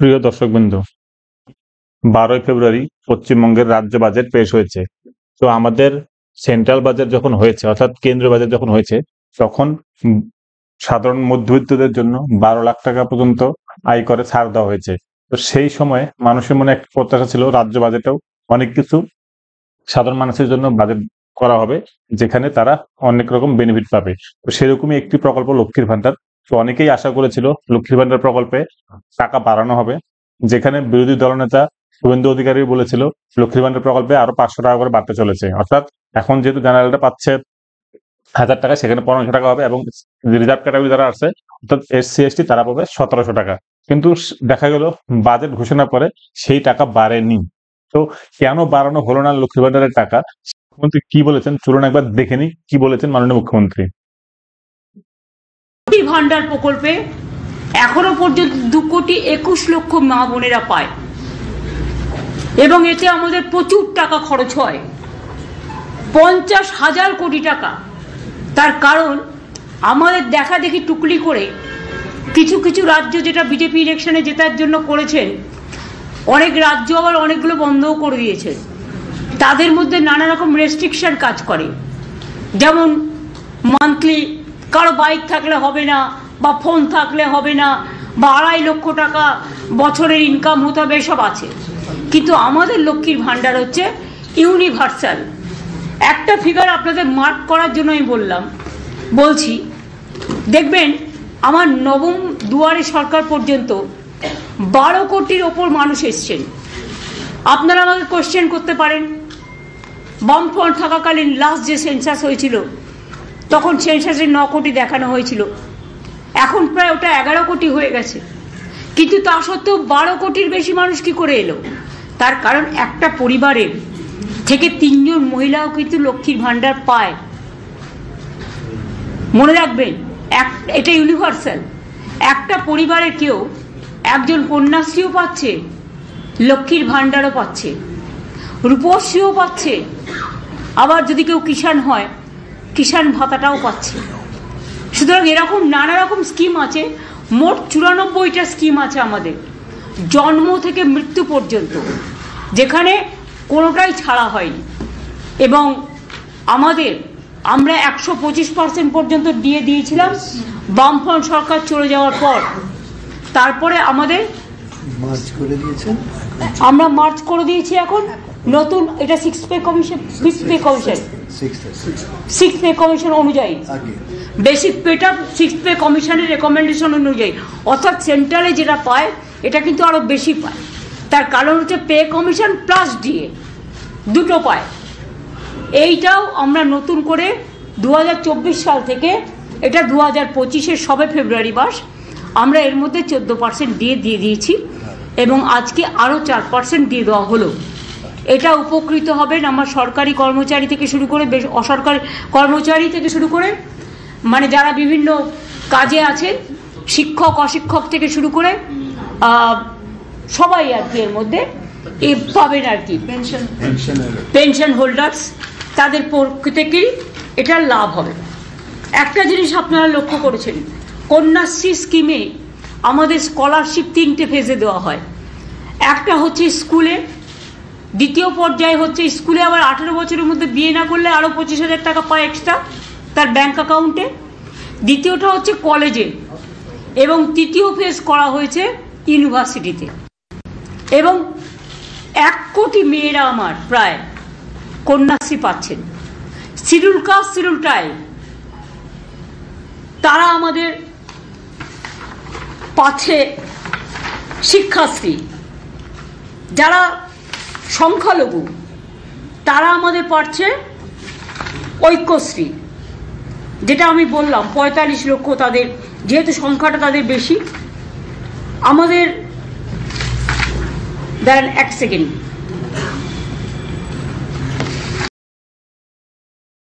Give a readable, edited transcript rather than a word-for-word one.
প্রিয় দর্শকবৃন্দ, 12ই ফেব্রুয়ারি পশ্চিমবঙ্গের রাজ্য বাজেট পেশ হয়েছে। তো আমাদের সেন্ট্রাল বাজেট যখন হয়েছে, অর্থাৎ কেন্দ্রীয় বাজেট যখন হয়েছে, তখন সাধারণ মধ্যবিত্তদের জন্য 12 লাখ টাকা পর্যন্ত আয়করে ছাড় দেওয়া হয়েছে। তো সেই সময় মানুষের মনে একটা প্রত্যাশা ছিল রাজ্য বাজেটেও অনেক কিছু সাধারণ মানুষের জন্য বাজেট করা হবে, যেখানে তারা অনেক রকম বেনিফিট পাবে। তো সেরকমই একটি প্রকল্প লক্ষ্মীর ভান্ডার। তো অনেকেই আশা করেছিল লক্ষ্মীর ভান্ডার প্রকল্পে টাকা বাড়ানো হবে, যেখানে বিরোধী দলনেতা শুভেন্দু অধিকারী বলেছিল লক্ষ্মীর ভান্ডার প্রকল্পে আরো 500 টাকা করে বাড়তে চলেছে। অর্থাৎ এখন যেহেতু জেনারেলটা পাচ্ছে 1000 টাকা, সেখানে 1500 টাকা হবে, এবং রিজার্ভ ক্যাটাগরি যারা আছে অর্থাৎ এসসি এসটি তারা পাবে 1700 টাকা। কিন্তু দেখা গেল বাজেট ঘোষণার পরে সেই টাকা বাড়েনি। তো কেন বাড়ানো হলো না লক্ষ্মীর ভান্ডারের টাকা? মুখ্যমন্ত্রী কি বলেছেন চলুন একবার দেখে নিই কি বলেছেন মাননীয় মুখ্যমন্ত্রী। লক্ষ্মীর ভান্ডার প্রকল্পে এখনো পর্যন্ত 2,21,00,000 মা বোনেরা পায়, এবং এতে আমাদের প্রচুর টাকা খরচ হয়, 50,000 কোটি টাকা। তার কারণ আমাদের দেখা দেখি টুকলি করে কিছু কিছু রাজ্য, যেটা বিজেপি ইলেকশনে জেতার জন্য করেছেন, অনেক রাজ্য আবার অনেকগুলো বন্ধও করে দিয়েছে। তাদের মধ্যে নানা রকম রেস্ট্রিকশন কাজ করে, যেমন মান্থলি কারো বাইক থাকলে হবে না, বা ফোন থাকলে হবে না, বা 2.5 লক্ষ টাকা বছরের ইনকাম হতে হবে, এসব আছে। কিন্তু আমাদের লক্ষ্মীর ভান্ডার হচ্ছে ইউনিভার্সাল। একটা ফিগার আপনাদের মার্ক করার জন্য আমি বলছি, দেখবেন আমার নবম দুয়ারে সরকার পর্যন্ত 12 কোটির ওপর মানুষ এসছেন। আপনারা আমাকে কোশ্চেন করতে পারেন, বামফ্রন্ট থাকাকালীন লাস্ট যে সেন্সাস হয়েছিল তখন সেন্সাসে 9 কোটি দেখানো হয়েছিল, এখন প্রায় ওটা 11 কোটি হয়ে গেছে। কিন্তু তা সত্ত্বেও 12 কোটির বেশি মানুষ কি করে এলো? তার কারণ একটা পরিবারের থেকে 3 জন মহিলাও কিন্তু লক্ষ্মীর ভান্ডার পায়। মনে রাখবেন, এটা ইউনিভার্সাল। একটা পরিবারের কেউ একজন কন্যাশ্রীও পাচ্ছে, লক্ষ্মীর ভান্ডারও পাচ্ছে, রূপশ্রীও পাচ্ছে, আবার যদি কেউ কিষাণ হয় কিষাণ ভাতাটাও পাচ্ছে। সুতরাং এরকম নানা রকম স্কিম আছে। মোট 94টা স্কিম আছে আমাদের, জন্ম থেকে মৃত্যু পর্যন্ত, যেখানে কোনোটাই ছাড়া হয়নি। এবং আমরা 125% পর্যন্ত দিয়েছিলাম বামফ্রন্ট সরকার চলে যাওয়ার পর। তারপরে আমরা মার্চ করে দিয়েছি এখন নতুন, এটা 6th pay commission, 5th pay commission, 6th pay commission অনুযায়ী, বেসিক পেটা 6th পে কমিশনের রেকমেন্ডেশন অনুযায়ী, অর্থাৎ সেন্ট্রালে যেটা পায় এটা কিন্তু আরো বেশি পায়। তার কারণ হচ্ছে পে কমিশন প্লাস ডিএ দুটো পায়। এইটাও আমরা নতুন করে 2024 সাল থেকে, এটা 2025-এর সবে ফেব্রুয়ারি মাস, আমরা এর মধ্যে 14% দিয়ে দিয়েছি, এবং আজকে আরও 4% দিয়ে দেওয়া হলো। এটা উপকৃত হবেন আমার সরকারি কর্মচারী থেকে শুরু করে, অসরকারি কর্মচারী থেকে শুরু করে, মানে যারা বিভিন্ন কাজে আছেন, শিক্ষক অশিক্ষক থেকে শুরু করে সবাই আর কি এর মধ্যে পাবেন আর কি। পেনশন হোল্ডার্স, তাদের প্রত্যেকেরই এটা লাভ হবে। একটা জিনিস আপনারা লক্ষ্য করেছেন, কন্যাশ্রী স্কিমে আমাদের স্কলারশিপ 3টে ফেজে দেওয়া হয়। একটা হচ্ছে স্কুলে, দ্বিতীয় পর্যায়ে হচ্ছে স্কুলে আবার 18 বছরের মধ্যে বিয়ে না করলে আরও 25,000 টাকা পায় এক্সট্রা তার ব্যাংক অ্যাকাউন্টে। দ্বিতীয়টা হচ্ছে কলেজে, এবং তৃতীয় ফেজ করা হয়েছে ইউনিভার্সিটিতে। এবং 1 কোটি মেয়েরা আমার প্রায় কন্যাশ্রী পাচ্ছেন। শিডিউল কাস্ট, শিডিউল ট্রাইব, তারা আমাদের পাচ্ছে শিক্ষাশ্রী। যারা সংখ্যালঘু তারা আমাদের পাচ্ছে ঐক্যশ্রী, যেটা আমি বললাম 45 লক্ষ তাদের, যেহেতু সংখ্যাটা তাদের বেশি। আমাদের দাঁড়ান 1 সেকেন্ড।